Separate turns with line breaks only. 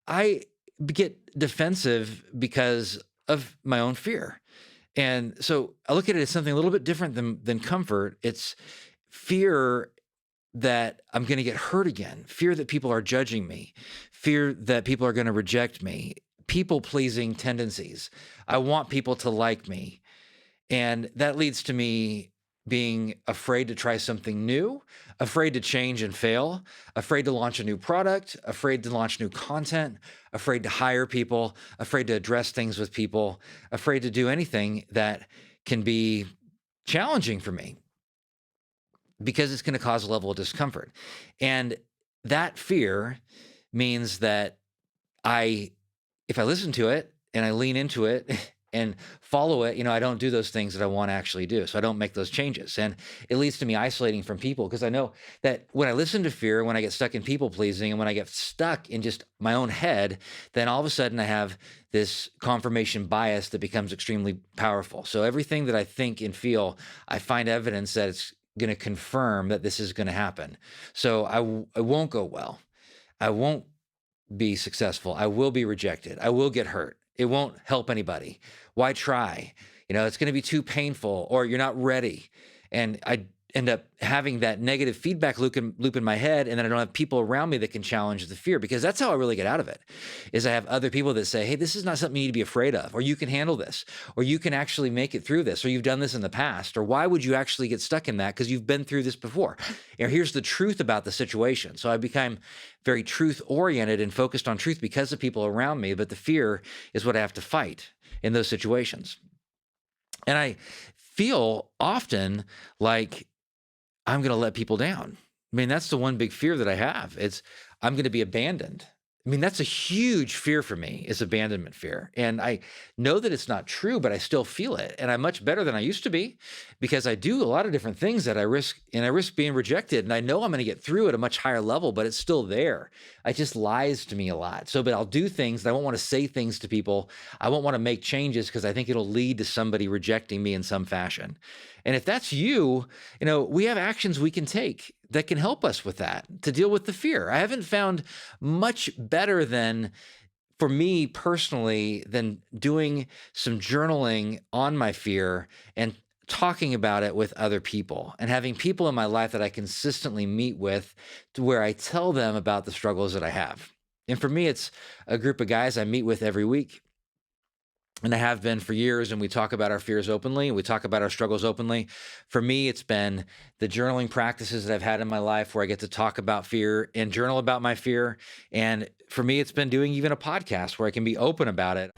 I get defensive because of my own fear. And so I look at it as something a little bit different than comfort. It's fear that I'm going to get hurt again, fear that people are judging me, fear that people are going to reject me, people pleasing tendencies. I want people to like me. And that leads to me being afraid to try something new, afraid to change and fail, afraid to launch a new product, afraid to launch new content, afraid to hire people, afraid to address things with people, afraid to do anything that can be challenging for me because it's going to cause a level of discomfort. And that fear means that I, if I listen to it and I lean into it and follow it, I don't do those things that I want to actually do. So I don't make those changes. And it leads to me isolating from people because I know that when I listen to fear, when I get stuck in people pleasing, and when I get stuck in just my own head, then all of a sudden I have this confirmation bias that becomes extremely powerful. So everything that I think and feel, I find evidence that it's going to confirm that this is going to happen. So I won't go well. I won't be successful. I will be rejected. I will get hurt. It won't help anybody. Why try? It's going to be too painful, or you're not ready. And I end up having that negative feedback loop in my head, and then I don't have people around me that can challenge the fear, because that's how I really get out of it. Is I have other people that say, hey, this is not something you need to be afraid of, or you can handle this, or you can actually make it through this, or you've done this in the past, or why would you actually get stuck in that? Because you've been through this before. Here's the truth about the situation. So I become very truth oriented and focused on truth because of people around me, but the fear is what I have to fight in those situations. And I feel often like I'm going to let people down. I mean, that's the one big fear that I have. It's I'm going to be abandoned. I mean, that's a huge fear for me, is abandonment fear. And I know that it's not true, but I still feel it. And I'm much better than I used to be because I do a lot of different things that I risk, and I risk being rejected. And I know I'm going to get through at a much higher level, but it's still there. It just lies to me a lot. So, but I'll do things. I won't want to say things to people. I won't want to make changes because I think it'll lead to somebody rejecting me in some fashion. And if that's you, we have actions we can take that can help us with that, to deal with the fear. I haven't found much better than, for me personally, than doing some journaling on my fear and talking about it with other people, and having people in my life that I consistently meet with, to where I tell them about the struggles that I have. And for me, it's a group of guys I meet with every week. And I have been for years, and we talk about our fears openly, and we talk about our struggles openly. For me, it's been the journaling practices that I've had in my life where I get to talk about fear and journal about my fear. And for me, it's been doing even a podcast where I can be open about it.